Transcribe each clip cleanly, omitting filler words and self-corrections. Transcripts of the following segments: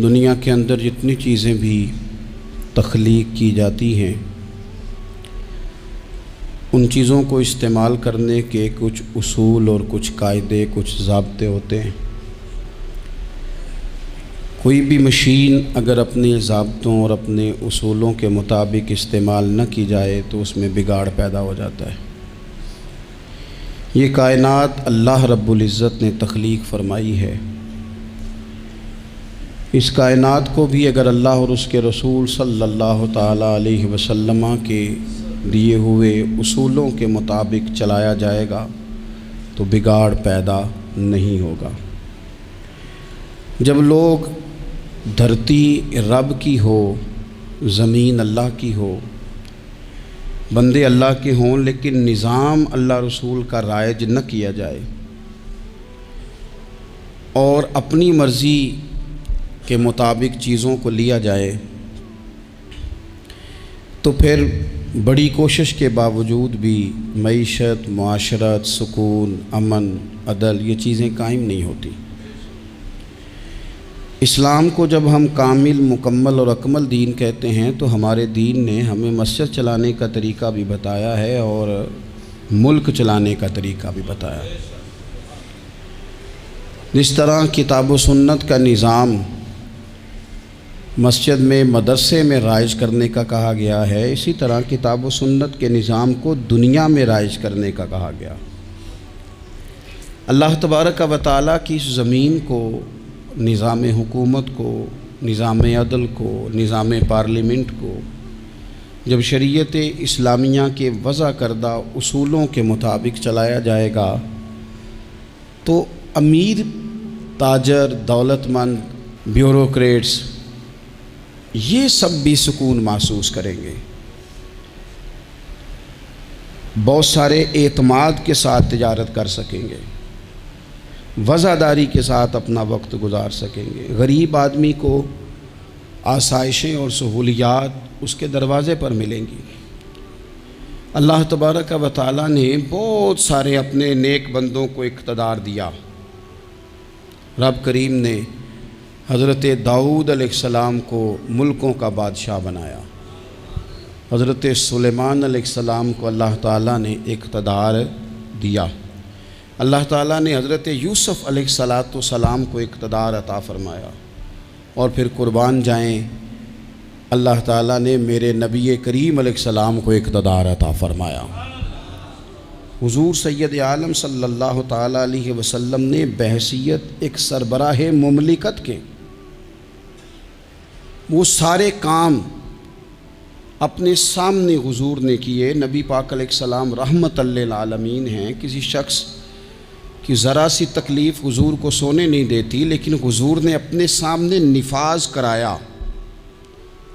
دنیا کے اندر جتنی چیزیں بھی تخلیق کی جاتی ہیں ان چیزوں کو استعمال کرنے کے کچھ اصول اور کچھ قاعدے، کچھ ضابطے ہوتے ہیں۔ کوئی بھی مشین اگر اپنے ضابطوں اور اپنے اصولوں کے مطابق استعمال نہ کی جائے تو اس میں بگاڑ پیدا ہو جاتا ہے۔ یہ کائنات اللہ رب العزت نے تخلیق فرمائی ہے۔ اس کائنات کو بھی اگر اللہ اور اس کے رسول صلی اللہ تعالیٰ علیہ وسلم کے دیے ہوئے اصولوں کے مطابق چلایا جائے گا تو بگاڑ پیدا نہیں ہوگا۔ جب لوگ دھرتی رب کی ہو، زمین اللہ کی ہو، بندے اللہ کے ہوں، لیکن نظام اللہ رسول کا رائج نہ کیا جائے اور اپنی مرضی کے مطابق چیزوں کو لیا جائے تو پھر بڑی کوشش کے باوجود بھی معیشت، معاشرت، سکون، امن، عدل یہ چیزیں قائم نہیں ہوتی۔ اسلام کو جب ہم کامل، مکمل اور اکمل دین کہتے ہیں تو ہمارے دین نے ہمیں مسجد چلانے کا طریقہ بھی بتایا ہے اور ملک چلانے کا طریقہ بھی بتایا ہے۔ جس طرح کتاب و سنت کا نظام مسجد میں، مدرسے میں رائج کرنے کا کہا گیا ہے، اسی طرح کتاب و سنت کے نظام کو دنیا میں رائج کرنے کا کہا گیا۔ اللہ تبارک و تعالیٰ کی اس زمین کو، نظام حکومت کو، نظام عدل کو، نظام پارلیمنٹ کو جب شریعت اسلامیہ کے وضع کردہ اصولوں کے مطابق چلایا جائے گا تو امیر، تاجر، دولت مند، بیوروکریٹس یہ سب بھی سکون محسوس کریں گے، بہت سارے اعتماد کے ساتھ تجارت کر سکیں گے، وفاداری کے ساتھ اپنا وقت گزار سکیں گے۔ غریب آدمی کو آسائشیں اور سہولیات اس کے دروازے پر ملیں گی۔ اللہ تبارک و تعالیٰ نے بہت سارے اپنے نیک بندوں کو اقتدار دیا۔ رب کریم نے حضرت داؤد علیہ السلام کو ملکوں کا بادشاہ بنایا، حضرت سلیمان علیہ السلام کو اللہ تعالیٰ نے اقتدار دیا، اللہ تعالیٰ نے حضرت یوسف علیہ السلام کو اقتدار عطا فرمایا، اور پھر قربان جائیں اللہ تعالیٰ نے میرے نبی کریم علیہ السلام کو اقتدار عطا فرمایا۔ حضور سید عالم صلی اللہ تعالیٰ علیہ وسلم نے بحیثیت ایک سربراہ مملکت کے وہ سارے کام اپنے سامنے حضور نے کیے۔ نبی پاک علیہ السلام رحمت للعالمین ہیں، کسی شخص کی ذرا سی تکلیف حضور کو سونے نہیں دیتی، لیکن حضور نے اپنے سامنے نفاذ کرایا۔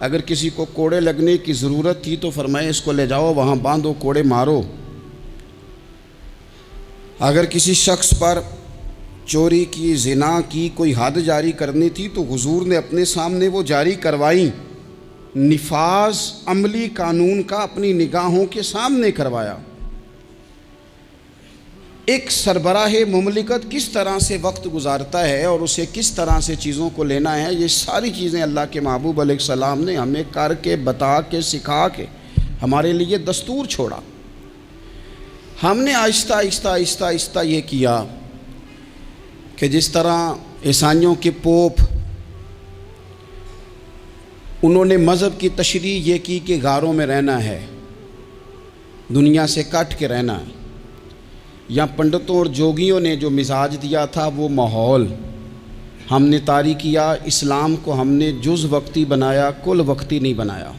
اگر کسی کو کوڑے لگنے کی ضرورت تھی تو فرمایا اس کو لے جاؤ، وہاں باندھو، کوڑے مارو۔ اگر کسی شخص پر چوری کی، زنا کی کوئی حد جاری کرنی تھی تو حضور نے اپنے سامنے وہ جاری کروائی۔ نفاذ عملی قانون کا اپنی نگاہوں کے سامنے کروایا۔ ایک سربراہ مملکت کس طرح سے وقت گزارتا ہے اور اسے کس طرح سے چیزوں کو لینا ہے، یہ ساری چیزیں اللہ کے محبوب علیہ السلام نے ہمیں کر کے، بتا کے، سکھا کے ہمارے لیے دستور چھوڑا۔ ہم نے آہستہ آہستہ آہستہ آہستہ یہ کیا کہ جس طرح عیسائیوں کے پوپ، انہوں نے مذہب کی تشریح یہ کی کہ غاروں میں رہنا ہے، دنیا سے کٹ کے رہنا ہے، یا پنڈتوں اور جوگیوں نے جو مزاج دیا تھا وہ ماحول ہم نے طاری کیا۔ اسلام کو ہم نے جز وقتی بنایا، کل وقتی نہیں بنایا۔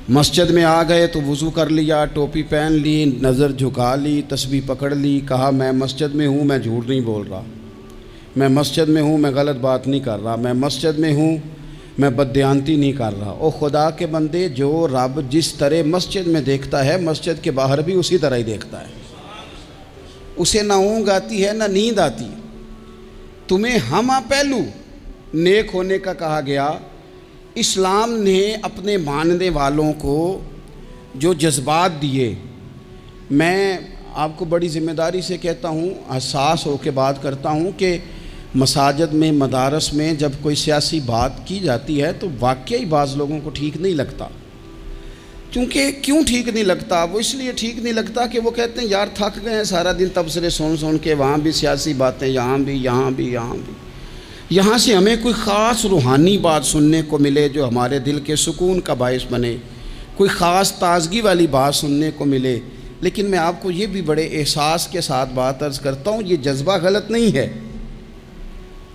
مسجد میں آ گئے تو وضو کر لیا، ٹوپی پہن لی، نظر جھکا لی، تسبیح پکڑ لی، کہا میں مسجد میں ہوں، میں جھوٹ نہیں بول رہا، میں مسجد میں ہوں، میں غلط بات نہیں کر رہا، میں مسجد میں ہوں، میں بددیانتی نہیں کر رہا۔ او خدا کے بندے، جو رب جس طرح مسجد میں دیکھتا ہے مسجد کے باہر بھی اسی طرح ہی دیکھتا ہے۔ اسے نہ اونگ آتی ہے نہ نیند آتی۔ تمہیں ہمہ پہلو نیک ہونے کا کہا گیا۔ اسلام نے اپنے ماننے والوں کو جو جذبات دیے، میں آپ کو بڑی ذمہ داری سے کہتا ہوں، حساس ہو کے بات کرتا ہوں کہ مساجد میں، مدارس میں جب کوئی سیاسی بات کی جاتی ہے تو واقعی بعض لوگوں کو ٹھیک نہیں لگتا۔ کیونکہ کیوں ٹھیک نہیں لگتا؟ وہ اس لیے ٹھیک نہیں لگتا کہ وہ کہتے ہیں یار تھک گئے ہیں سارا دن تبصرے سن کے، وہاں بھی سیاسی باتیں، یہاں بھی۔ یہاں سے ہمیں کوئی خاص روحانی بات سننے کو ملے جو ہمارے دل کے سکون کا باعث بنے، کوئی خاص تازگی والی بات سننے کو ملے۔ لیکن میں آپ کو یہ بھی بڑے احساس کے ساتھ بات عرض کرتا ہوں، یہ جذبہ غلط نہیں ہے۔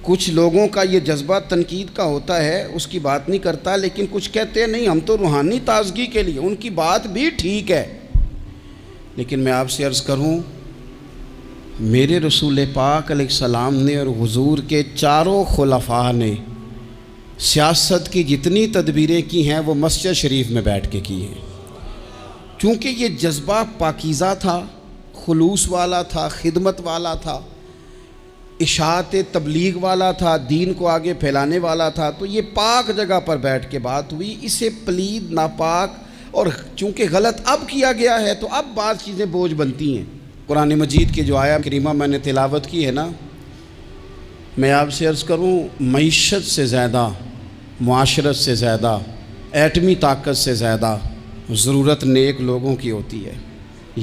کچھ لوگوں کا یہ جذبہ تنقید کا ہوتا ہے، اس کی بات نہیں کرتا، لیکن کچھ کہتے ہیں نہیں ہم تو روحانی تازگی کے لیے، ان کی بات بھی ٹھیک ہے۔ لیکن میں آپ سے عرض کروں، میرے رسول پاک علیہ السلام نے اور حضور کے چاروں خلفاء نے سیاست کی جتنی تدبیریں کی ہیں وہ مسجد شریف میں بیٹھ کے کی ہیں، کیونکہ یہ جذبہ پاکیزہ تھا، خلوص والا تھا، خدمت والا تھا، اشاعت تبلیغ والا تھا، دین کو آگے پھیلانے والا تھا۔ تو یہ پاک جگہ پر بیٹھ کے بات ہوئی، اسے پلید، ناپاک اور چونکہ غلط اب کیا گیا ہے تو اب بعض چیزیں بوجھ بنتی ہیں۔ قرآن مجید کی جو آیت کریمہ میں نے تلاوت کی ہے نا، میں آپ سے عرض کروں، معیشت سے زیادہ، معاشرت سے زیادہ، ایٹمی طاقت سے زیادہ ضرورت نیک لوگوں کی ہوتی ہے۔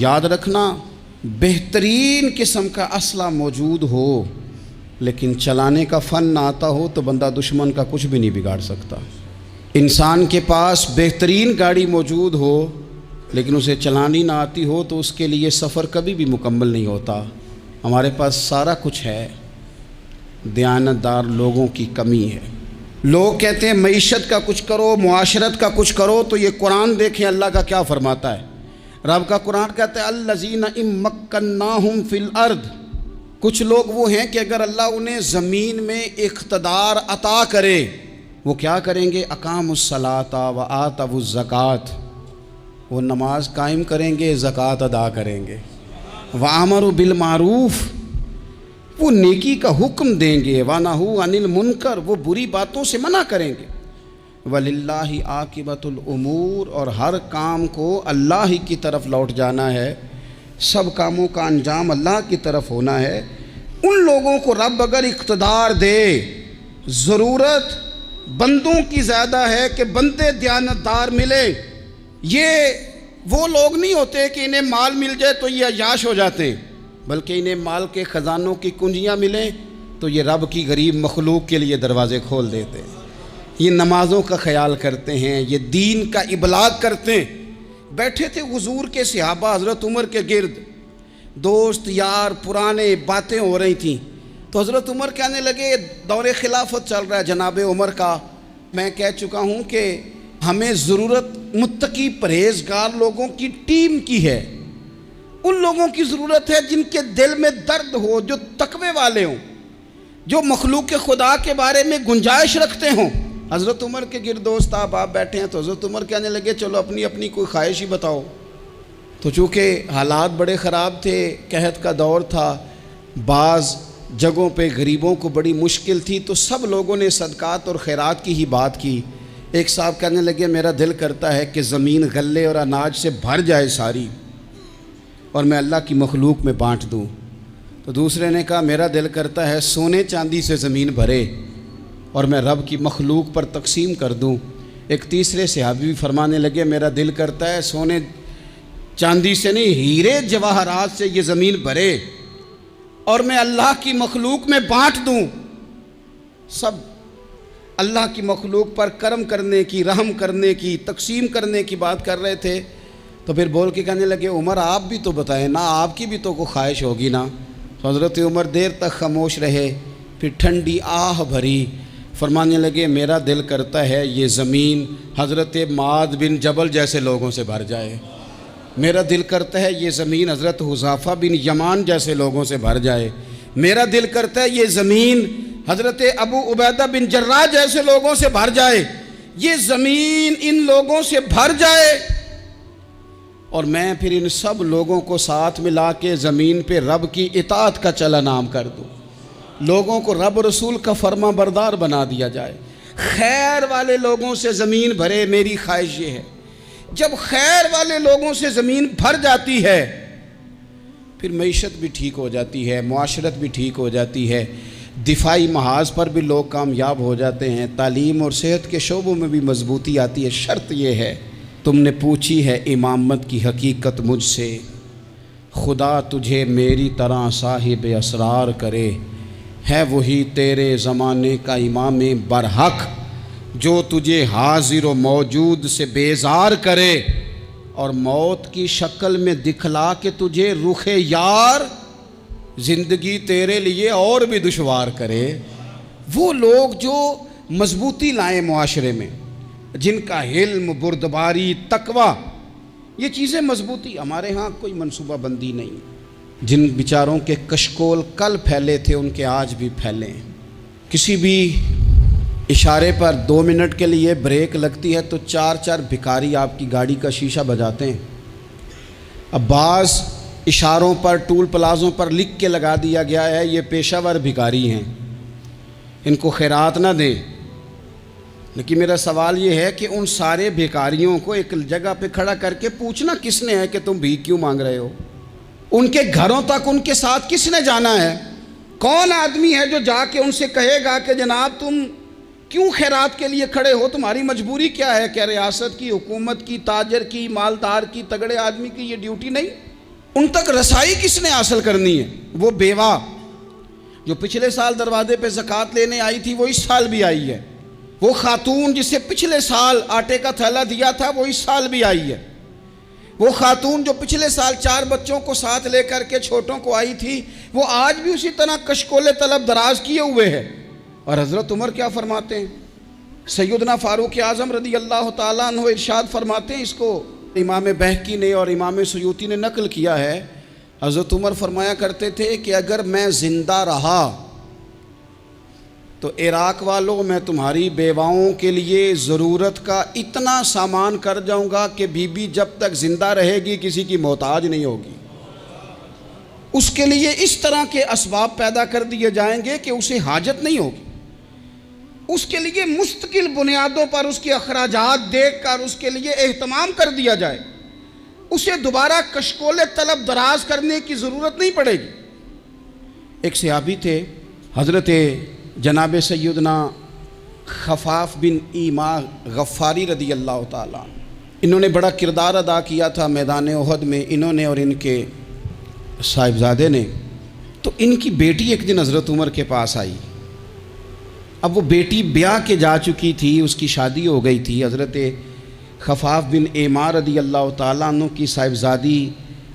یاد رکھنا، بہترین قسم کا اسلحہ موجود ہو لیکن چلانے کا فن نہ آتا ہو تو بندہ دشمن کا کچھ بھی نہیں بگاڑ سکتا۔ انسان کے پاس بہترین گاڑی موجود ہو لیکن اسے چلانی نہ آتی ہو تو اس کے لیے سفر کبھی بھی مکمل نہیں ہوتا۔ ہمارے پاس سارا کچھ ہے، دیانتدار لوگوں کی کمی ہے۔ لوگ کہتے ہیں معیشت کا کچھ کرو، معاشرت کا کچھ کرو، تو یہ قرآن دیکھیں اللہ کا کیا فرماتا ہے۔ رب کا قرآن کہتا ہے الذین ان مکناہم فی الارض، کچھ لوگ وہ ہیں کہ اگر اللہ انہیں زمین میں اقتدار عطا کرے وہ کیا کریں گے؟ اقاموا الصلاۃ وآتوا الزکوٰۃ، وہ نماز قائم کریں گے، زکوٰۃ ادا کریں گے، وامروا بالمعروف، وہ نیکی کا حکم دیں گے، ونہوا عن المنکر، وہ بری باتوں سے منع کریں گے، وَلِلَّهِ عَاقِبَةُ الْأُمُورِ، اور ہر کام کو اللہ ہی کی طرف لوٹ جانا ہے، سب کاموں کا انجام اللہ کی طرف ہونا ہے۔ ان لوگوں کو رب اگر اقتدار دے، ضرورت بندوں کی زیادہ ہے کہ بندے دیانتدار ملے۔ یہ وہ لوگ نہیں ہوتے کہ انہیں مال مل جائے تو یہ عیاش ہو جاتے ہیں، بلکہ انہیں مال کے خزانوں کی کنجیاں ملیں تو یہ رب کی غریب مخلوق کے لیے دروازے کھول دیتے ہیں۔ یہ نمازوں کا خیال کرتے ہیں، یہ دین کا ابلاغ کرتے ہیں۔ بیٹھے تھے حضور کے صحابہ حضرت عمر کے گرد، دوست یار پرانے باتیں ہو رہی تھیں، تو حضرت عمر کہنے لگے دور خلافت چل رہا ہے جناب عمر کا، میں کہہ چکا ہوں کہ ہمیں ضرورت متقی پرہیزگار لوگوں کی ٹیم کی ہے، ان لوگوں کی ضرورت ہے جن کے دل میں درد ہو، جو تقوی والے ہوں، جو مخلوق خدا کے بارے میں گنجائش رکھتے ہوں۔ حضرت عمر کے گرد دوست آپ بیٹھے ہیں، تو حضرت عمر کہنے لگے چلو اپنی اپنی کوئی خواہش ہی بتاؤ۔ تو چونکہ حالات بڑے خراب تھے، قحط کا دور تھا، بعض جگہوں پہ غریبوں کو بڑی مشکل تھی، تو سب لوگوں نے صدقات اور خیرات کی ہی بات کی۔ ایک صاحب کہنے لگے میرا دل کرتا ہے کہ زمین غلے اور اناج سے بھر جائے ساری اور میں اللہ کی مخلوق میں بانٹ دوں۔ تو دوسرے نے کہا میرا دل کرتا ہے سونے چاندی سے زمین بھرے اور میں رب کی مخلوق پر تقسیم کر دوں۔ ایک تیسرے صحابی بھی فرمانے لگے میرا دل کرتا ہے سونے چاندی سے نہیں، ہیرے جواہرات سے یہ زمین بھرے اور میں اللہ کی مخلوق میں بانٹ دوں۔ سب اللہ کی مخلوق پر کرم کرنے کی، رحم کرنے کی، تقسیم کرنے کی بات کر رہے تھے۔ تو پھر بول کے کہنے لگے عمر آپ بھی تو بتائیں نا، آپ کی بھی تو کوئی خواہش ہوگی نا۔ تو حضرت عمر دیر تک خاموش رہے، پھر ٹھنڈی آہ بھری، فرمانے لگے میرا دل کرتا ہے یہ زمین حضرت معاذ بن جبل جیسے لوگوں سے بھر جائے، میرا دل کرتا ہے یہ زمین حضرت حذیفہ بن یمان جیسے لوگوں سے بھر جائے، میرا دل کرتا ہے یہ زمین حضرت ابو عبیدہ بن جراح جیسے لوگوں سے بھر جائے، یہ زمین ان لوگوں سے بھر جائے اور میں پھر ان سب لوگوں کو ساتھ ملا کے زمین پہ رب کی اطاعت کا چلن عام کر دوں، لوگوں کو رب رسول کا فرما بردار بنا دیا جائے، خیر والے لوگوں سے زمین بھرے۔ میری خواہش یہ ہے جب خیر والے لوگوں سے زمین بھر جاتی ہے پھر معیشت بھی ٹھیک ہو جاتی ہے، معاشرت بھی ٹھیک ہو جاتی ہے۔ دفاعی محاذ پر بھی لوگ کامیاب ہو جاتے ہیں، تعلیم اور صحت کے شعبوں میں بھی مضبوطی آتی ہے۔ شرط یہ ہے، تم نے پوچھی ہے امامت کی حقیقت مجھ سے، خدا تجھے میری طرح صاحب اسرار کرے، ہے وہی تیرے زمانے کا امام برحق جو تجھے حاضر و موجود سے بیزار کرے اور موت کی شکل میں دکھلا کے تجھے رخ یار زندگی تیرے لیے اور بھی دشوار کرے۔ وہ لوگ جو مضبوطی لائیں معاشرے میں، جن کا علم، بردباری، تقوی، یہ چیزیں مضبوطی، ہمارے ہاں کوئی منصوبہ بندی نہیں۔ جن بیچاروں کے کشکول کل پھیلے تھے ان کے آج بھی پھیلے ہیں۔ کسی بھی اشارے پر 2 منٹ کے لیے بریک لگتی ہے تو 4 بھکاری آپ کی گاڑی کا شیشہ بجاتے ہیں۔ اب بعض اشاروں پر، ٹول پلازوں پر لکھ کے لگا دیا گیا ہے یہ پیشہ ور بھکاری ہیں، ان کو خیرات نہ دیں۔ لیکن میرا سوال یہ ہے کہ ان سارے بھکاریوں کو ایک جگہ پہ کھڑا کر کے پوچھنا کس نے ہے کہ تم بھیک کیوں مانگ رہے ہو؟ ان کے گھروں تک ان کے ساتھ کس نے جانا ہے؟ کون آدمی ہے جو جا کے ان سے کہے گا کہ جناب تم کیوں خیرات کے لیے کھڑے ہو، تمہاری مجبوری کیا ہے؟ کیا ریاست کی، حکومت کی، تاجر کی، مالدار کی، تگڑے آدمی کی یہ ڈیوٹی نہیں؟ ان تک رسائی کس نے حاصل کرنی ہے؟ وہ بیوہ جو پچھلے سال دروازے پہ زکوٰۃ لینے آئی تھی وہ اس سال بھی آئی ہے، وہ خاتون جسے پچھلے سال آٹے کا تھیلا دیا تھا وہ اس سال بھی آئی ہے، وہ خاتون جو پچھلے سال 4 بچوں کو ساتھ لے کر کے چھوٹوں کو آئی تھی وہ آج بھی اسی طرح کشکول طلب دراز کیے ہوئے ہے۔ اور حضرت عمر کیا فرماتے ہیں؟ سیدنا فاروق اعظم رضی اللہ تعالیٰ عنہ ارشاد فرماتے ہیں، اس کو امام بہقی نے اور امام سیوطی نے نقل کیا ہے، حضرت عمر فرمایا کرتے تھے کہ اگر میں زندہ رہا تو عراق والوں میں تمہاری بیواؤں کے لیے ضرورت کا اتنا سامان کر جاؤں گا کہ بی بی جب تک زندہ رہے گی کسی کی محتاج نہیں ہوگی۔ اس کے لیے اس طرح کے اسباب پیدا کر دیے جائیں گے کہ اسے حاجت نہیں ہوگی، اس کے لیے مستقل بنیادوں پر اس کے اخراجات دیکھ کر اس کے لیے اہتمام کر دیا جائے، اسے دوبارہ کشکول طلب دراز کرنے کی ضرورت نہیں پڑے گی۔ ایک صحابی تھے حضرت جناب سیدنا خفاف بن ایما غفاری رضی اللہ تعالیٰ، انہوں نے بڑا کردار ادا کیا تھا میدان احد میں، انہوں نے اور ان کے صاحبزادے نے۔ تو ان کی بیٹی ایک دن حضرت عمر کے پاس آئی، اب وہ بیٹی بیاہ کے جا چکی تھی، اس کی شادی ہو گئی تھی۔ حضرت خفاف بن ایما رضی اللہ تعالیٰ عنہ کی صاحبزادی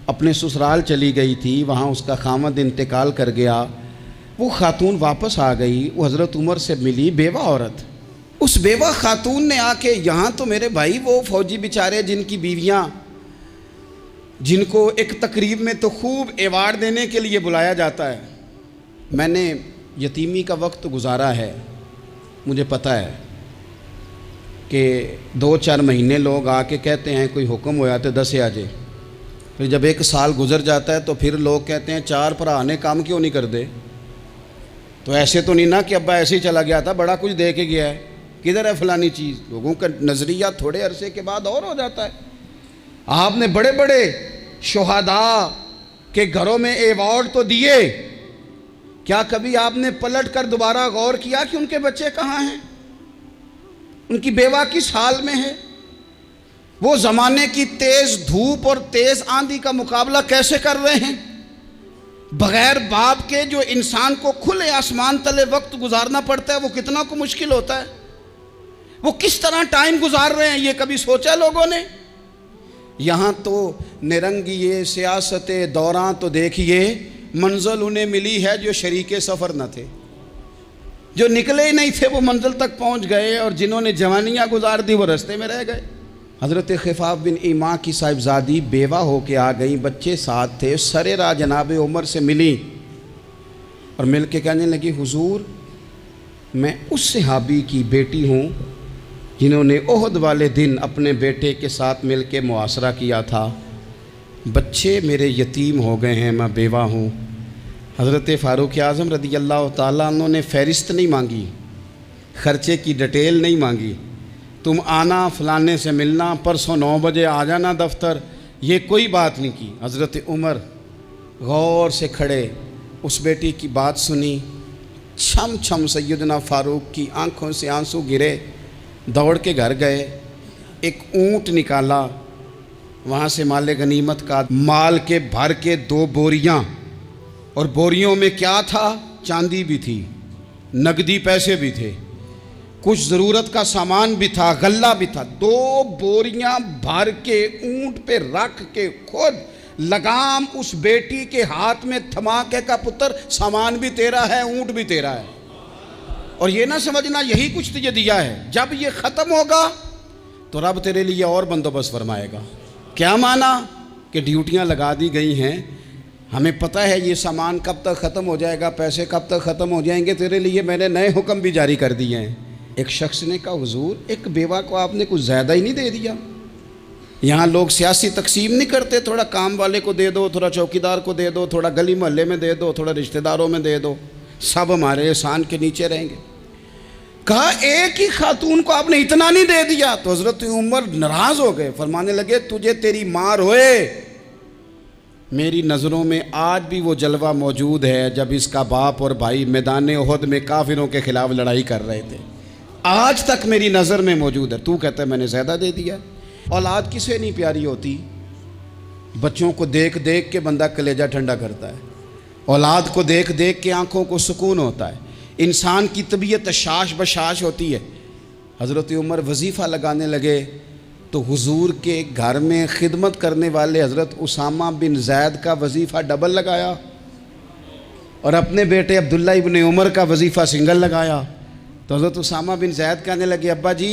اپنے سسرال چلی گئی تھی، وہاں اس کا خامد انتقال کر گیا، وہ خاتون واپس آ گئی، وہ حضرت عمر سے ملی، بیوہ عورت۔ اس بیوہ خاتون نے آ کے یہاں تو میرے بھائی وہ فوجی بیچارے جن کی بیویاں، جن کو ایک تقریب میں تو خوب ایوارڈ دینے کے لیے بلایا جاتا ہے، میں نے یتیمی کا وقت گزارا ہے، مجھے پتہ ہے کہ 2-4 مہینے لوگ آ کے کہتے ہیں کوئی حکم ہو جاتے 10 آ جائے، پھر جب 1 سال گزر جاتا ہے تو پھر لوگ کہتے ہیں 4 بھرا نے کام کیوں نہیں کر دے؟ تو ایسے تو نہیں نا کہ ابا ایسے ہی چلا گیا تھا، بڑا کچھ دے کے گیا ہے، کدھر ہے فلانی چیز؟ لوگوں کا نظریہ تھوڑے عرصے کے بعد اور ہو جاتا ہے۔ آپ نے بڑے بڑے شہداء کے گھروں میں ایوارڈ تو دیے، کیا کبھی آپ نے پلٹ کر دوبارہ غور کیا کہ ان کے بچے کہاں ہیں، ان کی بیوہ کس حال میں ہے؟ وہ زمانے کی تیز دھوپ اور تیز آندھی کا مقابلہ کیسے کر رہے ہیں؟ بغیر باپ کے جو انسان کو کھلے آسمان تلے وقت گزارنا پڑتا ہے وہ کتنا کو مشکل ہوتا ہے، وہ کس طرح ٹائم گزار رہے ہیں، یہ کبھی سوچا لوگوں نے؟ یہاں تو نرنگیے سیاست دوران تو دیکھیے منزل انہیں ملی ہے جو شریک سفر نہ تھے، جو نکلے ہی نہیں تھے وہ منزل تک پہنچ گئے، اور جنہوں نے جوانیاں گزار دی وہ رستے میں رہ گئے۔ حضرت خفاف بن ایما کی صاحبزادی بیوہ ہو کے آ گئی، بچے ساتھ تھے، سر راہ جناب عمر سے ملی اور مل کے کہنے لگی حضور میں اس صحابی کی بیٹی ہوں جنہوں نے احد والے دن اپنے بیٹے کے ساتھ مل کے محاصرہ کیا تھا، بچے میرے یتیم ہو گئے ہیں، میں بیوہ ہوں۔ حضرت فاروق اعظم رضی اللہ تعالیٰ عنہ نے فہرست نہیں مانگی، خرچے کی ڈیٹیل نہیں مانگی، تم آنا فلانے سے ملنا، پرسوں 9 بجے آ جانا دفتر، یہ کوئی بات نہیں کی۔ حضرت عمر غور سے کھڑے، اس بیٹی کی بات سنی، چھم چھم سیدنا فاروق کی آنکھوں سے آنسو گرے، دوڑ کے گھر گئے، ایک اونٹ نکالا، وہاں سے مال غنیمت کا مال کے بھر کے 2 بوریاں، اور بوریوں میں کیا تھا؟ چاندی بھی تھی، نقدی پیسے بھی تھے، کچھ ضرورت کا سامان بھی تھا، غلہ بھی تھا۔ 2 بوریاں بھر کے اونٹ پہ رکھ کے خود لگام اس بیٹی کے ہاتھ میں تھما کے کہا پتر سامان بھی تیرا ہے، اونٹ بھی تیرا ہے، اور یہ نہ سمجھنا یہی کچھ تجھے دیا ہے، جب یہ ختم ہوگا تو رب تیرے لیے اور بندوبست فرمائے گا۔ کیا معنی؟ کہ ڈیوٹیاں لگا دی گئی ہیں، ہمیں پتہ ہے یہ سامان کب تک ختم ہو جائے گا، پیسے کب تک ختم ہو جائیں گے، تیرے لیے میں نے نئے حکم بھی جاری کر دیے ہیں۔ ایک شخص نے کہا حضور ایک بیوہ کو آپ نے کچھ زیادہ ہی نہیں دے دیا؟ یہاں لوگ سیاسی تقسیم نہیں کرتے، تھوڑا کام والے کو دے دو، تھوڑا چوکیدار کو دے دو، تھوڑا گلی محلے میں دے دو، تھوڑا رشتہ داروں میں دے دو، سب ہمارے احسان کے نیچے رہیں گے۔ کہا ایک ہی خاتون کو آپ نے اتنا نہیں دے دیا؟ تو حضرت عمر ناراض ہو گئے، فرمانے لگے تجھے تیری مار ہوئے، میری نظروں میں آج بھی وہ جلوہ موجود ہے جب اس کا باپ اور بھائی میدان احد میں کافروں کے خلاف لڑائی کر رہے تھے، آج تک میری نظر میں موجود ہے۔ تو کہتا ہے میں نے زیادہ دے دیا؟ اولاد کسے نہیں پیاری ہوتی؟ بچوں کو دیکھ دیکھ کے بندہ کلیجہ ٹھنڈا کرتا ہے، اولاد کو دیکھ دیکھ کے آنکھوں کو سکون ہوتا ہے، انسان کی طبیعت شاش بشاش ہوتی ہے۔ حضرت عمر وظیفہ لگانے لگے تو حضور کے گھر میں خدمت کرنے والے حضرت اسامہ بن زید کا وظیفہ ڈبل لگایا، اور اپنے بیٹے عبداللہ ابن عمر کا وظیفہ سنگل لگایا۔ تو حضرت اسامہ بن زید کہنے لگے ابا جی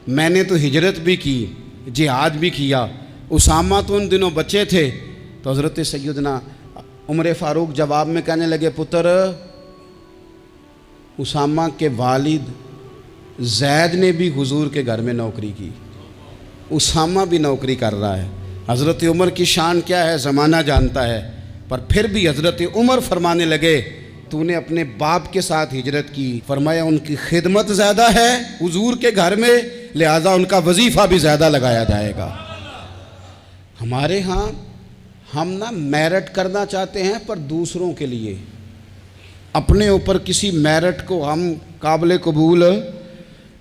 میں نے تو ہجرت بھی کی، جہاد بھی کیا، اسامہ تو ان دنوں بچے تھے۔ تو حضرت سیدنا عمر فاروق جواب میں کہنے لگے پتر اسامہ کے والد زید نے بھی حضور کے گھر میں نوکری کی، اسامہ بھی نوکری کر رہا ہے۔ حضرت عمر کی شان کیا ہے زمانہ جانتا ہے، پر پھر بھی حضرت عمر فرمانے لگے تو نے اپنے باپ کے ساتھ ہجرت کی، فرمایا ان کی خدمت زیادہ ہے حضور کے گھر میں، لہذا ان کا وظیفہ بھی زیادہ لگایا جائے گا۔ ہمارے ہاں ہم نہ میرٹ کرنا چاہتے ہیں پر دوسروں کے لیے، اپنے اوپر کسی میرٹ کو ہم قابل قبول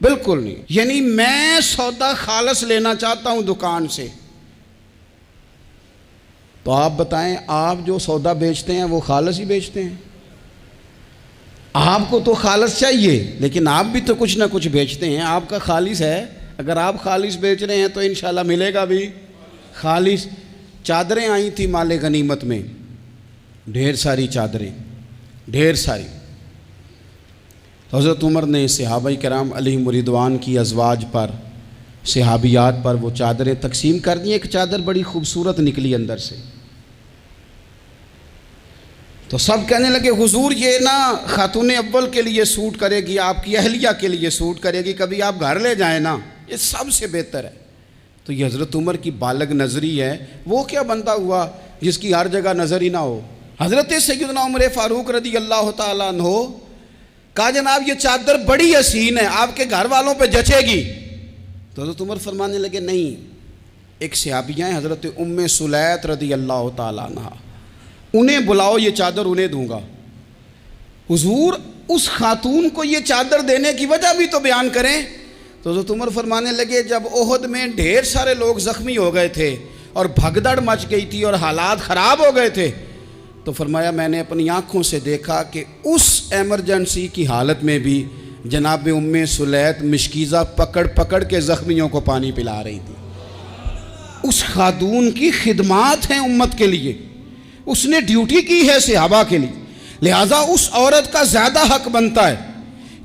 بالکل نہیں۔ یعنی میں سودا خالص لینا چاہتا ہوں دکان سے، تو آپ بتائیں آپ جو سودا بیچتے ہیں وہ خالص ہی بیچتے ہیں؟ آپ کو تو خالص چاہیے لیکن آپ بھی تو کچھ نہ کچھ بیچتے ہیں، آپ کا خالص ہے، اگر آپ خالص بیچ رہے ہیں تو انشاءاللہ ملے گا بھی خالص۔ چادریں آئی تھیں مال غنیمت میں، ڈھیر ساری چادریں، ڈھیر ساری۔ حضرت عمر نے صحابہ کرام علیہم رضوان کی ازواج پر، صحابیات پر وہ چادریں تقسیم کر دیں۔ ایک چادر بڑی خوبصورت نکلی اندر سے، تو سب کہنے لگے حضور یہ نا خاتون اول کے لیے سوٹ کرے گی، آپ کی اہلیہ کے لیے سوٹ کرے گی، کبھی آپ گھر لے جائیں نا، یہ سب سے بہتر ہے۔ تو یہ حضرت عمر کی بالغ نظری ہے، وہ کیا بندہ ہوا جس کی ہر جگہ نظر ہی نہ ہو۔ حضرت سیدنا عمر فاروق رضی اللہ تعالیٰ عنہ کہا جناب یہ چادر بڑی حسین ہے، آپ کے گھر والوں پہ جچے گی۔ تو حضرت عمر فرمانے لگے نہیں، ایک صحابیہ ہیں حضرت ام سلیت رضی اللہ تعالیٰ عنہ، انہیں بلاؤ، یہ چادر انہیں دوں گا۔ حضور اس خاتون کو یہ چادر دینے کی وجہ بھی تو بیان کریں۔ تو حضرت عمر فرمانے لگے جب احد میں ڈھیر سارے لوگ زخمی ہو گئے تھے اور بھگدڑ مچ گئی تھی اور حالات خراب ہو گئے تھے، تو فرمایا میں نے اپنی آنکھوں سے دیکھا کہ اس ایمرجنسی کی حالت میں بھی جناب ام سلیت مشکیزہ پکڑ پکڑ کے زخمیوں کو پانی پلا رہی تھی۔ اس خاتون کی خدمات ہیں امت کے لیے، اس نے ڈیوٹی کی ہے صحابہ کے لیے، لہٰذا اس عورت کا زیادہ حق بنتا ہے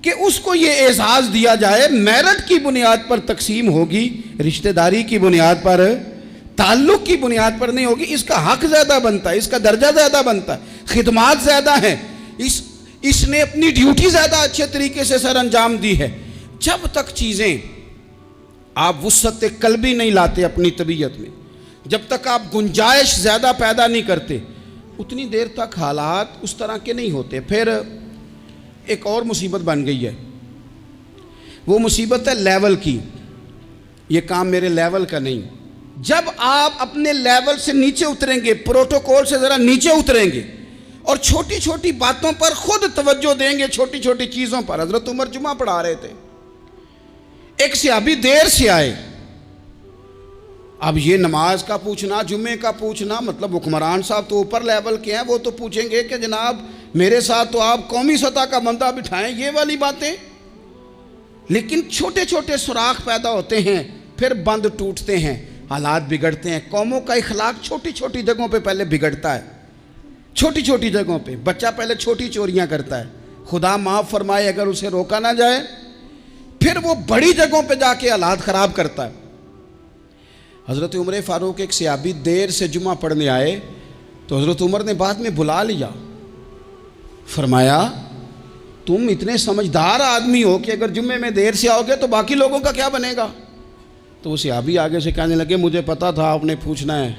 کہ اس کو یہ اعزاز دیا جائے۔ میرٹ کی بنیاد پر تقسیم ہوگی، رشتہ داری کی بنیاد پر، تعلق کی بنیاد پر نہیں ہوگی، اس کا حق زیادہ بنتا ہے، اس کا درجہ زیادہ بنتا ہے، خدمات زیادہ ہیں، اس نے اپنی ڈیوٹی زیادہ اچھے طریقے سے سر انجام دی ہے۔ جب تک چیزیں آپ وسعت قلبی نہیں لاتے اپنی طبیعت میں، جب تک آپ گنجائش زیادہ پیدا نہیں کرتے، اتنی دیر تک حالات اس طرح کے نہیں ہوتے۔ پھر ایک اور مصیبت بن گئی ہے، وہ مصیبت ہے لیول کی۔ یہ کام میرے لیول کا نہیں، جب آپ اپنے لیول سے نیچے اتریں گے، پروٹوکول سے ذرا نیچے اتریں گے اور چھوٹی چھوٹی باتوں پر خود توجہ دیں گے، چھوٹی چھوٹی چیزوں پر۔ حضرت عمر جمعہ پڑھا رہے تھے، ایک صحابی دیر سے آئے۔ اب یہ نماز کا پوچھنا، جمعے کا پوچھنا، مطلب حکمران صاحب تو اوپر لیول کے ہیں، وہ تو پوچھیں گے کہ جناب میرے ساتھ تو آپ قومی سطح کا بندہ بٹھائیں، یہ والی باتیں۔ لیکن چھوٹے چھوٹے سوراخ پیدا ہوتے ہیں، پھر بند ٹوٹتے ہیں، حالات بگڑتے ہیں۔ قوموں کا اخلاق چھوٹی چھوٹی جگہوں پہ پہلے بگڑتا ہے، چھوٹی چھوٹی جگہوں پہ۔ بچہ پہلے چھوٹی چوریاں کرتا ہے، خدا معاف فرمائے اگر اسے روکا نہ جائے، پھر وہ بڑی جگہوں پہ جا کے حالات خراب کرتا ہے۔ حضرت عمر فاروق ایک صحابی دیر سے جمعہ پڑھنے آئے تو حضرت عمر نے بعد میں بلا لیا، فرمایا تم اتنے سمجھدار آدمی ہو کہ اگر جمعے میں دیر سے آؤ گے تو باقی لوگوں کا کیا بنے گا؟ تو وہ صحابی آگے سے کہنے لگے مجھے پتا تھا آپ نے پوچھنا ہے،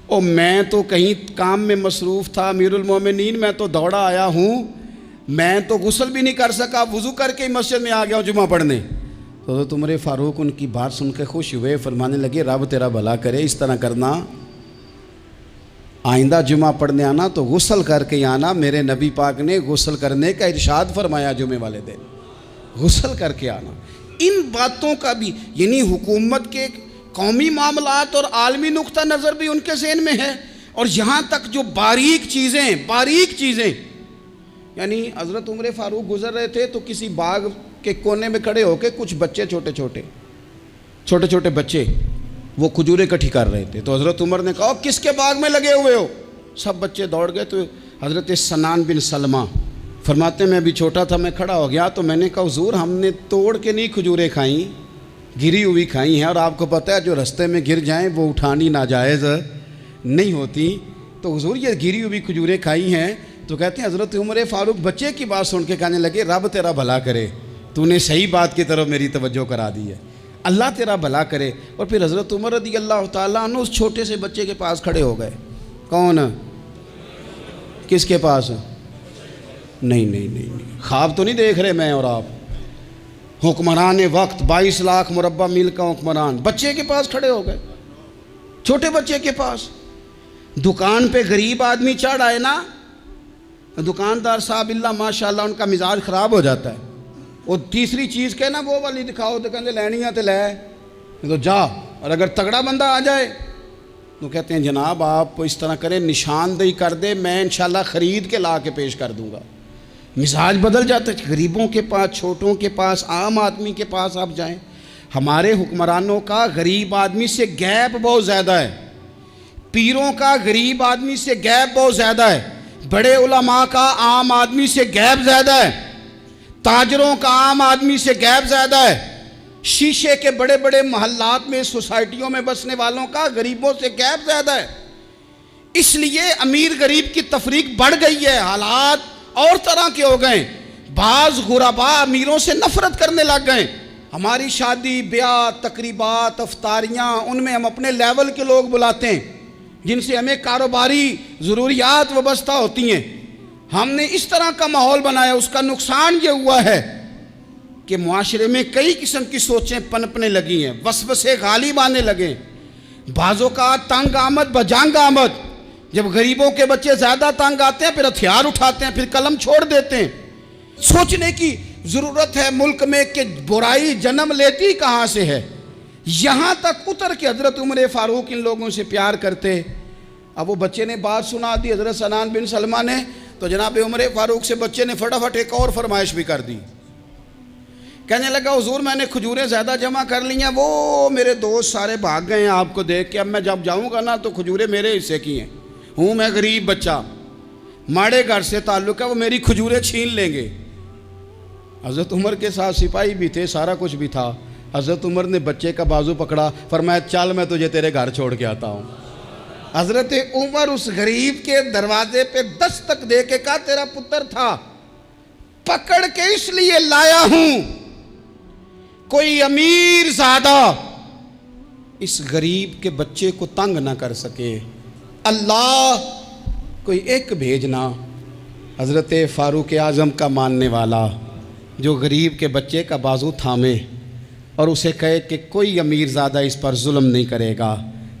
اور میں تو کہیں کام میں مصروف تھا امیر المومنین، میں تو دوڑا آیا ہوں، میں تو غسل بھی نہیں کر سکا، وضو کر کے مسجد میں آ گیا ہوں جمعہ پڑھنے۔ تو حضرت عمر فاروق ان کی بات سن کے خوش ہوئے، فرمانے لگے رب تیرا بھلا کرے، اس طرح کرنا، آئندہ جمعہ پڑھنے آنا تو غسل کر کے آنا، میرے نبی پاک نے غسل کرنے کا ارشاد فرمایا جمعے والے دن، غسل کر کے آنا۔ ان باتوں کا بھی، یعنی حکومت کے قومی معاملات اور عالمی نقطہ نظر بھی ان کے ذہن میں ہے، اور یہاں تک جو باریک چیزیں، یعنی حضرت عمر فاروق گزر رہے تھے تو کسی باغ کے کونے میں کھڑے ہو کے کچھ بچے چھوٹے چھوٹے بچے وہ کھجوریں اکٹھی کر رہے تھے، تو حضرت عمر نے کہا کس کے باغ میں لگے ہوئے ہو؟ سب بچے دوڑ گئے، تو حضرت سنان بن سلمہ فرماتے ہیں میں بھی چھوٹا تھا، میں کھڑا ہو گیا تو میں نے کہا حضور ہم نے توڑ کے نہیں کھجوریں کھائیں، گری ہوئی کھائی ہیں، اور آپ کو پتہ ہے جو رستے میں گر جائیں وہ اٹھانی ناجائز نہیں ہوتی، تو حضور یہ گری ہوئی کھجوریں کھائی ہیں۔ تو کہتے ہیں حضرت عمر فاروق بچے کی بات سن کے کہنے لگے رب تیرا بھلا کرے، تو نے صحیح بات کی طرف میری توجہ کرا دی ہے، اللہ تیرا بھلا کرے۔ اور پھر حضرت عمر رضی اللہ تعالیٰ عنہ اس چھوٹے سے بچے کے پاس کھڑے ہو گئے۔ کون؟ کس کے پاس؟ نہیں، خواب تو نہیں دیکھ رہے میں اور آپ، حکمران وقت 22 لاکھ مربع میل کا حکمران بچے کے پاس کھڑے ہو گئے، چھوٹے بچے کے پاس۔ دکان پہ غریب آدمی چڑھ آئے نا، دکاندار صاحب اللہ ماشاءاللہ ان کا مزاج خراب ہو جاتا ہے، وہ تیسری چیز کہنا وہ والی دکھاؤ تو کہتے لینیاں تے لے تو جا، اور اگر تگڑا بندہ آ جائے تو کہتے ہیں جناب آپ اس طرح کریں نشاندہی کر دے، میں انشاءاللہ خرید کے لا کے پیش کر دوں گا۔ مزاج بدل جاتا ہے، غریبوں کے پاس، چھوٹوں کے پاس، عام آدمی کے پاس آپ جائیں۔ ہمارے حکمرانوں کا غریب آدمی سے گیپ بہت زیادہ ہے، پیروں کا غریب آدمی سے گیپ بہت زیادہ ہے، بڑے علماء کا عام آدمی سے گیپ زیادہ ہے، تاجروں کا عام آدمی سے گیپ زیادہ ہے، شیشے کے بڑے بڑے محلات میں سوسائٹیوں میں بسنے والوں کا غریبوں سے گیپ زیادہ ہے۔ اس لیے امیر غریب کی تفریق بڑھ گئی ہے، حالات اور طرح کے ہو گئے، بعض غربا امیروں سے نفرت کرنے لگ گئے۔ ہماری شادی بیاہ تقریبات افطاریاں ان میں ہم اپنے لیول کے لوگ بلاتے ہیں جن سے ہمیں کاروباری ضروریات وابستہ ہوتی ہیں، ہم نے اس طرح کا ماحول بنایا، اس کا نقصان یہ ہوا ہے کہ معاشرے میں کئی قسم کی سوچیں پنپنے لگی ہیں، وسوسے غالب آنے لگے، بعضوں کا تنگ آمد بجنگ آمد، جب غریبوں کے بچے زیادہ تنگ آتے ہیں پھر ہتھیار اٹھاتے ہیں، پھر قلم چھوڑ دیتے ہیں۔ سوچنے کی ضرورت ہے ملک میں کہ برائی جنم لیتی کہاں سے ہے، یہاں تک اتر کے حضرت عمر فاروق ان لوگوں سے پیار کرتے۔ اب وہ بچے نے بات سنا دی حضرت سنان بن سلمہ نے، تو جناب عمر فاروق سے بچے نے فٹافٹ ایک اور فرمائش بھی کر دی، کہنے لگا حضور میں نے کھجوریں زیادہ جمع کر لی ہیں، وہ میرے دوست سارے بھاگ گئے ہیں آپ کو دیکھ کے، اب میں جب جاؤں گا نا تو کھجوریں میرے حصے کی ہیں، ہوں میں غریب بچہ، ماڑے گھر سے تعلق ہے، وہ میری کھجوریں چھین لیں گے۔ حضرت عمر کے ساتھ سپاہی بھی تھے، سارا کچھ بھی تھا، حضرت عمر نے بچے کا بازو پکڑا، فرمایا چل میں تجھے تیرے گھر چھوڑ کے آتا ہوں۔ حضرت عمر اس غریب کے دروازے پہ دستک دے کے کہا تیرا پتر تھا، پکڑ کے اس لیے لایا ہوں کوئی امیر زادہ اس غریب کے بچے کو تنگ نہ کر سکے، اللہ کوئی ایک بھیجنا۔ حضرت فاروق اعظم کا ماننے والا جو غریب کے بچے کا بازو تھامے اور اسے کہے کہ کوئی امیر زادہ اس پر ظلم نہیں کرے گا،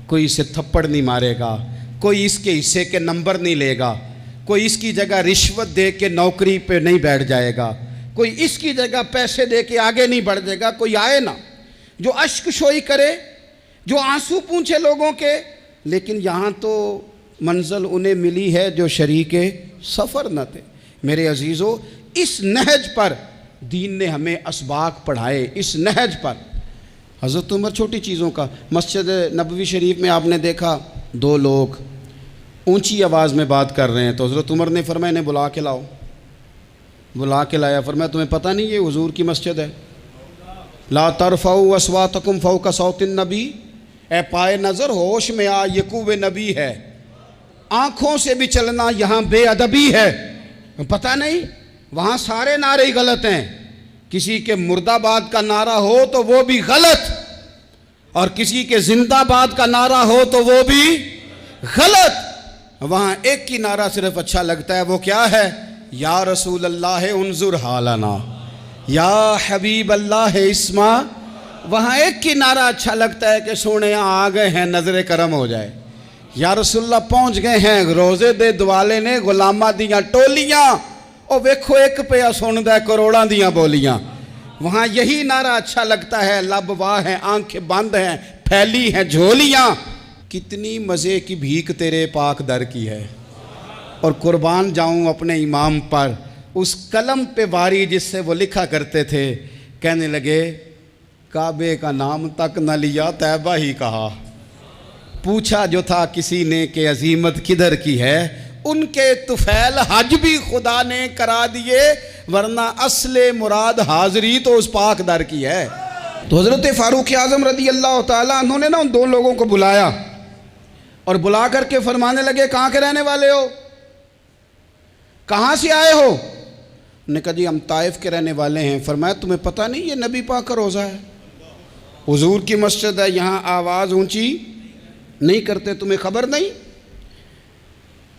کوئی اسے تھپڑ نہیں مارے گا، کوئی اس کے حصے کے نمبر نہیں لے گا، کوئی اس کی جگہ رشوت دے کے نوکری پہ نہیں بیٹھ جائے گا، کوئی اس کی جگہ پیسے دے کے آگے نہیں بڑھ جائے گا. کوئی آئے نا جو اشک شوئی کرے، جو آنسو پونچھے لوگوں کے، لیکن یہاں تو منزل انہیں ملی ہے جو شریک سفر نہ تھے. میرے عزیزو، اس نہج پر دین نے ہمیں اسباق پڑھائے. اس نہج پر حضرت عمر چھوٹی چیزوں کا، مسجد نبوی شریف میں آپ نے دیکھا دو لوگ اونچی آواز میں بات کر رہے ہیں، تو حضرت عمر نے فرمایا انہیں بلا کے لاؤ. بلا کے لایا، فرمایا تمہیں پتہ نہیں یہ حضور کی مسجد ہے؟ لا ترفعوا اصواتکم فوق صوت النبی، اے پائے نظر ہوش میں آ، یہ کوہ نبی ہے. آنکھوں سے بھی چلنا یہاں بے ادبی ہے. پتہ نہیں وہاں سارے نعرے ہی غلط ہیں. کسی کے مرد آباد کا نعرہ ہو تو وہ بھی غلط، اور کسی کے زندہ آباد کا نعرہ ہو تو وہ بھی غلط. وہاں ایک ہی نعرہ صرف اچھا لگتا ہے، وہ کیا ہے؟ یا رسول اللہ انظر حالنا، یا حبیب اللہ اسما. وہاں ایک ہی نعرہ اچھا لگتا ہے کہ سونے آ گئے ہیں، نظر کرم ہو جائے. یا رسول اللہ پہنچ گئے ہیں، روزے دے دوالے نے غلامہ دیاں ٹولیاں، او ویکھو ایک پہ سن دے کروڑاں دیاں بولیاں. وہاں یہی نعرہ اچھا لگتا ہے. لب واہ ہیں، آنکھیں بند ہیں، پھیلی ہیں جھولیاں. کتنی مزے کی بھیک تیرے پاک در کی ہے. اور قربان جاؤں اپنے امام پر، اس قلم پہ واری جس سے وہ لکھا کرتے تھے. کہنے لگے کعبے کا نام تک نہ لیا، طیبہ ہی کہا. پوچھا جو تھا کسی نے کہ عظیمت کدھر کی ہے، ان کے طفیل حج بھی خدا نے کرا دیے، ورنہ اصل مراد حاضری تو اس پاک در کی ہے. تو حضرت فاروق اعظم رضی اللہ تعالیٰ عنہ نے نا ان دو لوگوں کو بلایا اور بلا کر کے فرمانے لگے کہاں کے رہنے والے ہو، کہاں سے آئے ہو؟ انہوں نے کہا جی ہم طائف کے رہنے والے ہیں. فرمایا تمہیں پتہ نہیں یہ نبی پاک کا روزہ ہے، حضور کی مسجد ہے، یہاں آواز اونچی نہیں کرتے، تمہیں خبر نہیں؟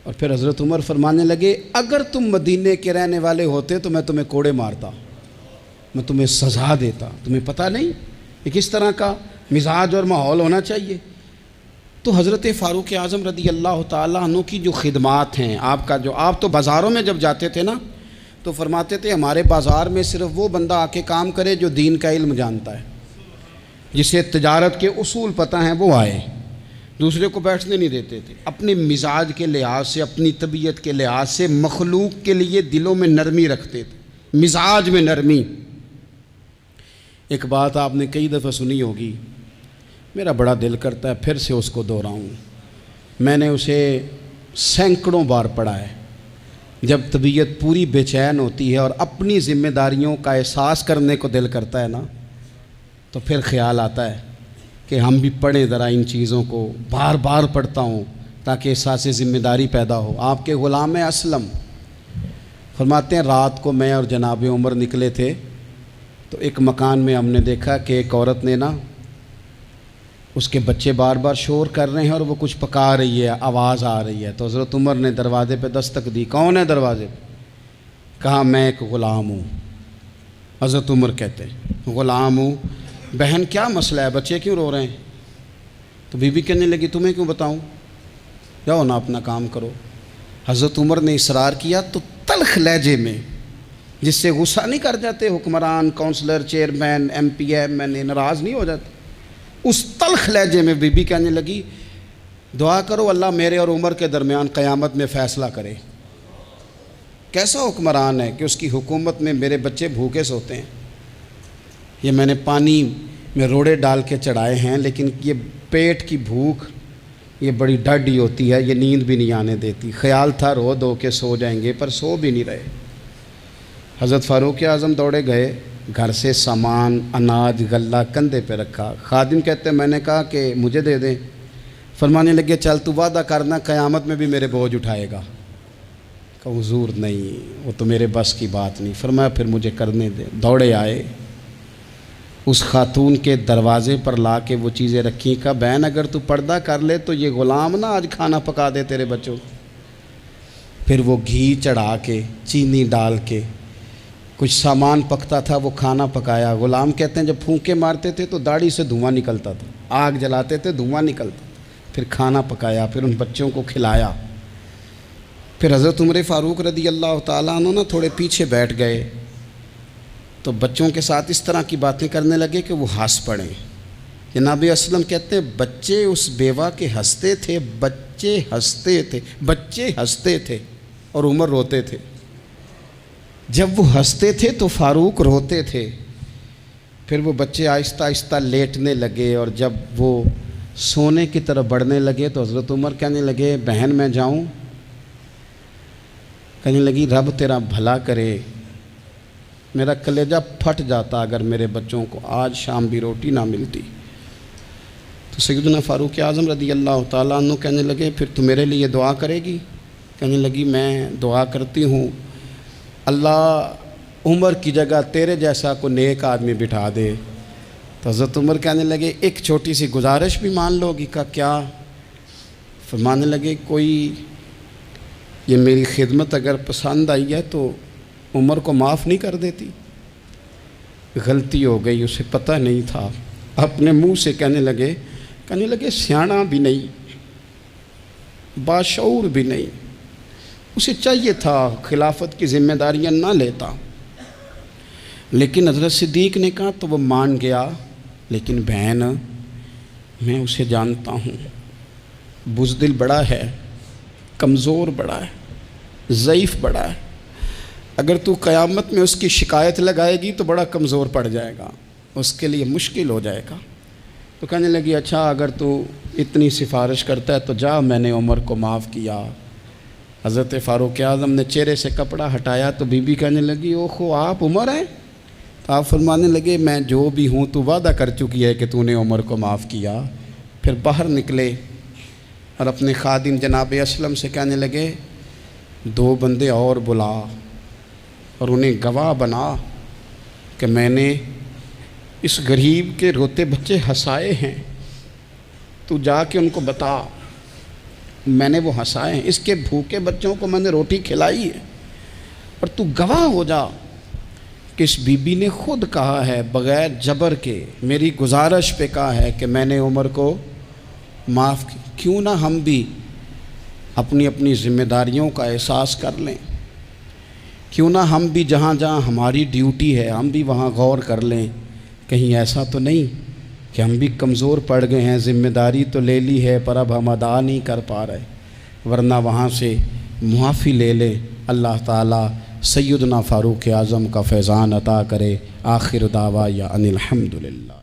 اور پھر حضرت عمر فرمانے لگے اگر تم مدینے کے رہنے والے ہوتے تو میں تمہیں کوڑے مارتا، میں تمہیں سزا دیتا. تمہیں پتہ نہیں کہ کس طرح کا مزاج اور ماحول ہونا چاہیے. تو حضرت فاروق اعظم رضی اللہ تعالیٰ عنہ کی جو خدمات ہیں، آپ تو بازاروں میں جب جاتے تھے نا تو فرماتے تھے ہمارے بازار میں صرف وہ بندہ آ کے کام کرے جو دین کا علم جانتا ہے، جسے تجارت کے اصول پتہ ہیں وہ آئے. دوسرے کو بیٹھنے نہیں دیتے تھے. اپنے مزاج کے لحاظ سے، اپنی طبیعت کے لحاظ سے مخلوق کے لیے دلوں میں نرمی رکھتے تھے، مزاج میں نرمی. ایک بات آپ نے کئی دفعہ سنی ہوگی، میرا بڑا دل کرتا ہے پھر سے اس کو دہراؤں. میں نے اسے سینکڑوں بار پڑھا ہے. جب طبیعت پوری بے چین ہوتی ہے اور اپنی ذمہ داریوں کا احساس کرنے کو دل کرتا ہے نا، تو پھر خیال آتا ہے کہ ہم بھی پڑھیں ذرا ان چیزوں کو. بار بار پڑھتا ہوں تاکہ احساس ذمہ داری پیدا ہو. آپ کے غلام اسلم فرماتے ہیں رات کو میں اور جناب عمر نکلے تھے تو ایک مکان میں ہم نے دیکھا کہ ایک عورت نے نا، اس کے بچے بار بار شور کر رہے ہیں اور وہ کچھ پکا رہی ہے، آواز آ رہی ہے. تو حضرت عمر نے دروازے پہ دستک دی. کون ہے دروازے پہ؟ کہا میں ایک غلام ہوں. حضرت عمر کہتے ہیں غلام ہوں. بہن کیا مسئلہ ہے، بچے کیوں رو رہے ہیں؟ تو بی بی کہنے لگی تمہیں کیوں بتاؤں، جاؤ نا اپنا کام کرو. حضرت عمر نے اصرار کیا تو تلخ لہجے میں، جس سے غصہ نہیں کر جاتے حکمران، councillor, chairman, M P M N A ناراض نہیں ہو جاتے، اس تلخ لہجے میں بی بی کہنے لگی دعا کرو اللہ میرے اور عمر کے درمیان قیامت میں فیصلہ کرے. کیسا حکمران ہے کہ اس کی حکومت میں میرے بچے بھوکے سوتے ہیں. یہ میں نے پانی میں روڑے ڈال کے چڑھائے ہیں، لیکن یہ پیٹ کی بھوک یہ بڑی ڈاڈی ہوتی ہے، یہ نیند بھی نہیں آنے دیتی. خیال تھا رو دو کے سو جائیں گے، پر سو بھی نہیں رہے. حضرت فاروق اعظم دوڑے گئے، گھر سے سامان، اناج، غلہ کندھے پہ رکھا. خادم کہتے ہیں میں نے کہا کہ مجھے دے دیں. فرمانے لگے چل تو وعدہ کرنا قیامت میں بھی میرے بوجھ اٹھائے گا. کہا حضور نہیں، وہ تو میرے بس کی بات نہیں. فرمایا پھر مجھے کرنے دے. دوڑے آئے، اس خاتون کے دروازے پر لا کے وہ چیزیں رکھیں. کہا بہن اگر تو پردہ کر لے تو یہ غلام نہ آج کھانا پکا دے تیرے بچوں. پھر وہ گھی چڑھا کے، چینی ڈال کے، کچھ سامان پکتا تھا وہ کھانا پکایا. غلام کہتے ہیں جب پھونکے مارتے تھے تو داڑھی سے دھواں نکلتا تھا، آگ جلاتے تھے دھواں نکلتا. پھر کھانا پکایا، پھر ان بچوں کو کھلایا. پھر حضرت عمر فاروق رضی اللہ تعالیٰ عنہ نا تھوڑے پیچھے بیٹھ گئے تو بچوں کے ساتھ اس طرح کی باتیں کرنے لگے کہ وہ ہنس پڑیں۔ جناب اسلم کہتے ہیں بچے اس بیوہ کے ہنستے تھے، بچے ہنستے تھے اور عمر روتے تھے۔ جب وہ ہنستے تھے تو فاروق روتے تھے۔ پھر وہ بچے آہستہ آہستہ لیٹنے لگے، اور جب وہ سونے کی طرف بڑھنے لگے تو حضرت عمر کہنے لگے بہن میں جاؤں؟ کہنے لگی رب تیرا بھلا کرے، میرا کلیجہ پھٹ جاتا اگر میرے بچوں کو آج شام بھی روٹی نہ ملتی۔ تو سیدنا فاروق اعظم رضی اللہ تعالیٰ عنہ کہنے لگے پھر تو میرے لیے دعا کرے گی؟ کہنے لگی میں دعا کرتی ہوں اللہ عمر کی جگہ تیرے جیسا کو نیک آدمی بٹھا دے۔ تو حضرت عمر کہنے لگے ایک چھوٹی سی گزارش بھی مان لو گی؟ کا کیا؟ فرمانے لگے کوئی یہ میری خدمت اگر پسند آئی ہے تو عمر کو معاف نہیں کر دیتی؟ غلطی ہو گئی، اسے پتہ نہیں تھا۔ اپنے منہ سے کہنے لگے سیاںا بھی نہیں، باشعور بھی نہیں، اسے چاہیے تھا خلافت کی ذمہ داریاں نہ لیتا۔ لیکن حضرت صدیق نے کہا تو وہ مان گیا، لیکن بہن میں اسے جانتا ہوں، بزدل بڑا ہے، کمزور بڑا ہے، ضعیف بڑا ہے، اگر تو قیامت میں اس کی شکایت لگائے گی تو بڑا کمزور پڑ جائے گا، اس کے لیے مشکل ہو جائے گا۔ تو کہنے لگی اچھا اگر تو اتنی سفارش کرتا ہے تو جا، میں نے عمر کو معاف کیا۔ حضرت فاروق اعظم نے چہرے سے کپڑا ہٹایا تو بی بی کہنے لگی اوہو آپ عمر ہیں؟ تو آپ فرمانے لگے میں جو بھی ہوں تو وعدہ کر چکی ہے کہ تو نے عمر کو معاف کیا۔ پھر باہر نکلے اور اپنے خادم جناب اسلم سے کہنے لگے 2 بندے اور بلا اور انہیں گواہ بنا کہ میں نے اس غریب کے روتے بچے ہنسائے ہیں، تو جا کے ان کو بتا میں نے وہ ہنسائے ہیں، اس کے بھوکے بچوں کو میں نے روٹی کھلائی ہے، اور تو گواہ ہو جا کہ اس بی بی نے خود کہا ہے بغیر جبر کے، میری گزارش پہ کہا ہے کہ میں نے عمر کو معاف کی۔ کیوں نہ ہم بھی اپنی اپنی ذمہ داریوں کا احساس کر لیں، کیوں نہ ہم بھی جہاں جہاں ہماری ڈیوٹی ہے ہم بھی وہاں غور کر لیں، کہیں ایسا تو نہیں کہ ہم بھی کمزور پڑ گئے ہیں، ذمہ داری تو لے لی ہے پر اب ہم ادا نہیں کر پا رہے، ورنہ وہاں سے معافی لے لیں۔ اللہ تعالیٰ سیدنا فاروق اعظم کا فیضان عطا کرے۔ آخر دعوایا ان الحمدللہ۔